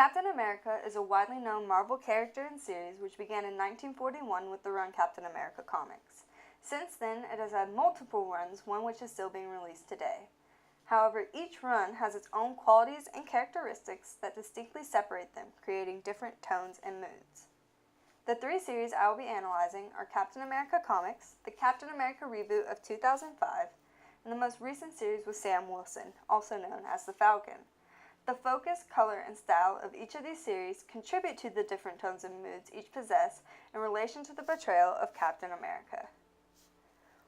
Captain America is a widely known Marvel character and series which began in 1941 with the run Captain America Comics. Since then, it has had multiple runs, one which is still being released today. However, each run has its own qualities and characteristics that distinctly separate them, creating different tones and moods. The three series I will be analyzing are Captain America Comics, the Captain America reboot of 2005, and the most recent series with Sam Wilson, also known as the Falcon. The focus, color, and style of each of these series contribute to the different tones and moods each possess in relation to the portrayal of Captain America.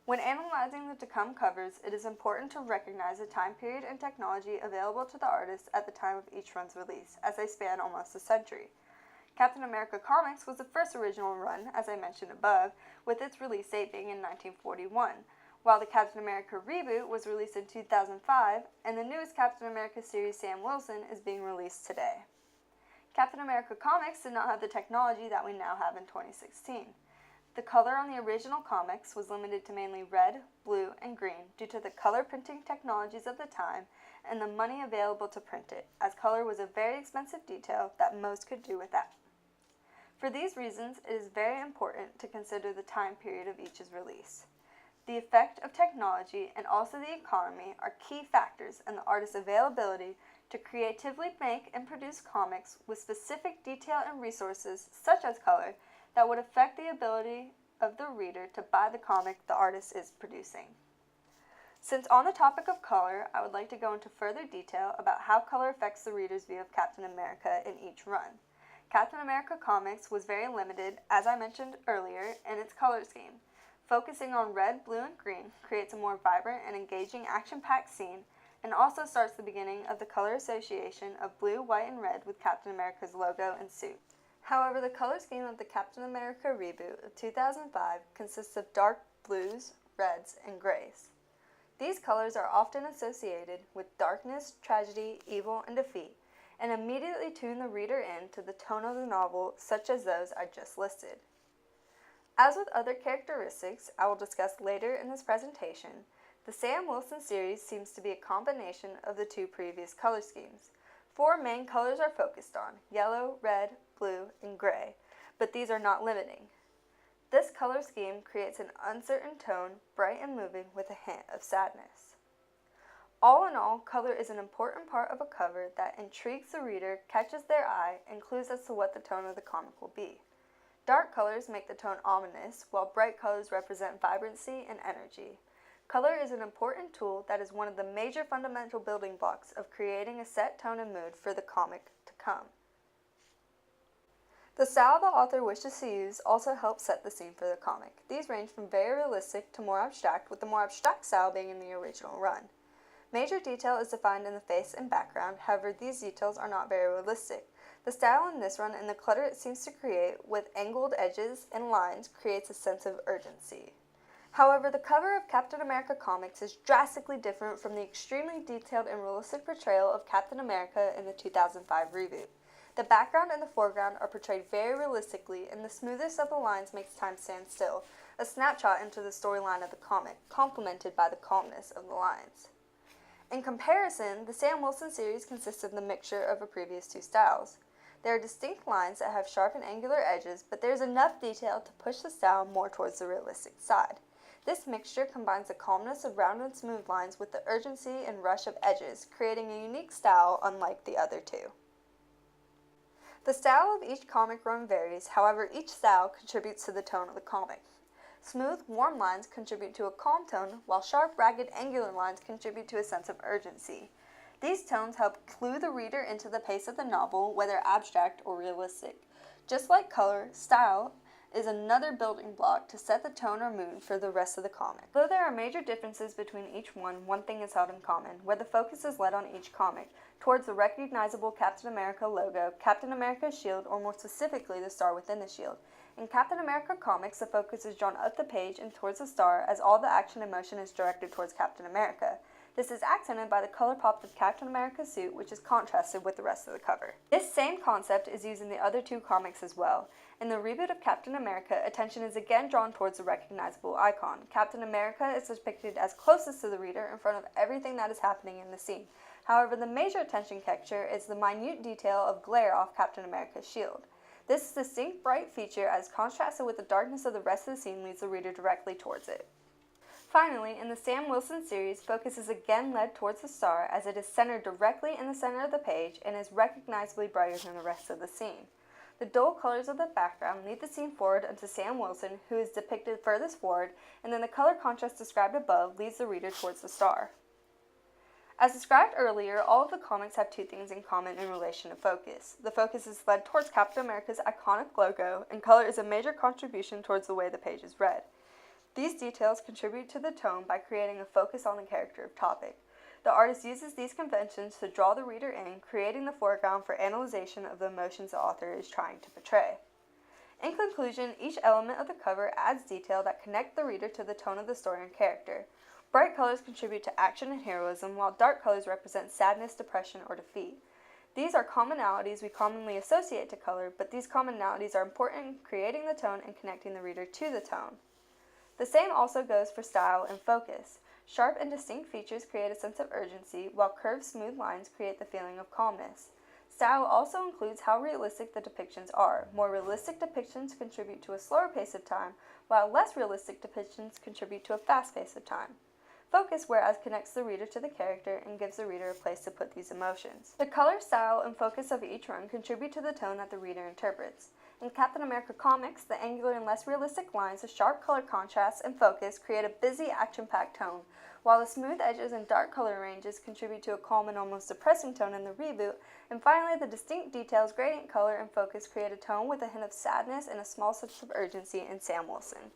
When analyzing the to come covers, it is important to recognize the time period and technology available to the artists at the time of each run's release, as they span almost a century. Captain America Comics was the first original run, as I mentioned above, with its release date being in 1941, while the Captain America reboot was released in 2005, and the newest Captain America series, Sam Wilson, is being released today. Captain America Comics did not have the technology that we now have in 2016. The color on the original comics was limited to mainly red, blue, and green due to the color printing technologies of the time and the money available to print it, as color was a very expensive detail that most could do without. For these reasons, it is very important to consider the time period of each's release. The effect of technology and also the economy are key factors in the artist's availability to creatively make and produce comics with specific detail and resources, such as color, that would affect the ability of the reader to buy the comic the artist is producing. Since on the topic of color, I would like to go into further detail about how color affects the reader's view of Captain America in each run. Captain America Comics was very limited, as I mentioned earlier, in its color scheme. Focusing on red, blue, and green creates a more vibrant and engaging action-packed scene, and also starts the beginning of the color association of blue, white, and red with Captain America's logo and suit. However, the color scheme of the Captain America reboot of 2005 consists of dark blues, reds, and grays. These colors are often associated with darkness, tragedy, evil, and defeat, and immediately tune the reader in to the tone of the novel, such as those I just listed. As with other characteristics I will discuss later in this presentation, the Sam Wilson series seems to be a combination of the two previous color schemes. Four main colors are focused on: yellow, red, blue, and gray, but these are not limiting. This color scheme creates an uncertain tone, bright and moving, with a hint of sadness. All in all, color is an important part of a cover that intrigues the reader, catches their eye, and clues as to what the tone of the comic will be. Dark colors make the tone ominous, while bright colors represent vibrancy and energy. Color is an important tool that is one of the major fundamental building blocks of creating a set tone and mood for the comic to come. The style the author wishes to use also helps set the scene for the comic. These range from very realistic to more abstract, with the more abstract style being in the original run. Major detail is defined in the face and background, however these details are not very realistic. The style in this run and the clutter it seems to create with angled edges and lines creates a sense of urgency. However, the cover of Captain America Comics is drastically different from the extremely detailed and realistic portrayal of Captain America in the 2005 reboot. The background and the foreground are portrayed very realistically, and the smoothest of the lines makes time stand still, a snapshot into the storyline of the comic, complemented by the calmness of the lines. In comparison, the Sam Wilson series consists of the mixture of the previous two styles. There are distinct lines that have sharp and angular edges, but there is enough detail to push the style more towards the realistic side. This mixture combines the calmness of round and smooth lines with the urgency and rush of edges, creating a unique style unlike the other two. The style of each comic run varies, however each style contributes to the tone of the comic. Smooth, warm lines contribute to a calm tone, while sharp, ragged, angular lines contribute to a sense of urgency. These tones help clue the reader into the pace of the novel, whether abstract or realistic. Just like color, style is another building block to set the tone or mood for the rest of the comic. Though there are major differences between each one thing is held in common, where the focus is led on each comic towards the recognizable Captain America logo, Captain America's shield, or more specifically the star within the shield. In Captain America Comics, the focus is drawn up the page and towards the star, as all the action and motion is directed towards Captain America. This is accented by the color pop of Captain America's suit, which is contrasted with the rest of the cover. This same concept is used in the other two comics as well. In the reboot of Captain America, attention is again drawn towards the recognizable icon. Captain America is depicted as closest to the reader in front of everything that is happening in the scene. However, the major attention catcher is the minute detail of glare off Captain America's shield. This distinct bright feature, as contrasted with the darkness of the rest of the scene, leads the reader directly towards it. Finally, in the Sam Wilson series, focus is again led towards the star as it is centered directly in the center of the page and is recognizably brighter than the rest of the scene. The dull colors of the background lead the scene forward unto Sam Wilson, who is depicted furthest forward, and then the color contrast described above leads the reader towards the star. As described earlier, all of the comics have two things in common in relation to focus. The focus is led towards Captain America's iconic logo, and color is a major contribution towards the way the page is read. These details contribute to the tone by creating a focus on the character or topic. The artist uses these conventions to draw the reader in, creating the foreground for analyzation of the emotions the author is trying to portray. In conclusion, each element of the cover adds detail that connect the reader to the tone of the story and character. Bright colors contribute to action and heroism, while dark colors represent sadness, depression, or defeat. These are commonalities we commonly associate to color, but these commonalities are important in creating the tone and connecting the reader to the tone. The same also goes for style and focus. Sharp and distinct features create a sense of urgency, while curved, smooth lines create the feeling of calmness. Style also includes how realistic the depictions are. More realistic depictions contribute to a slower pace of time, while less realistic depictions contribute to a fast pace of time. Focus, whereas, connects the reader to the character and gives the reader a place to put these emotions. The color, style, and focus of each run contribute to the tone that the reader interprets. In Captain America comics, the angular and less realistic lines of sharp color contrasts and focus create a busy, action-packed tone, while the smooth edges and dark color ranges contribute to a calm and almost depressing tone in the reboot, and finally the distinct details, gradient color, and focus create a tone with a hint of sadness and a small sense of urgency in Sam Wilson.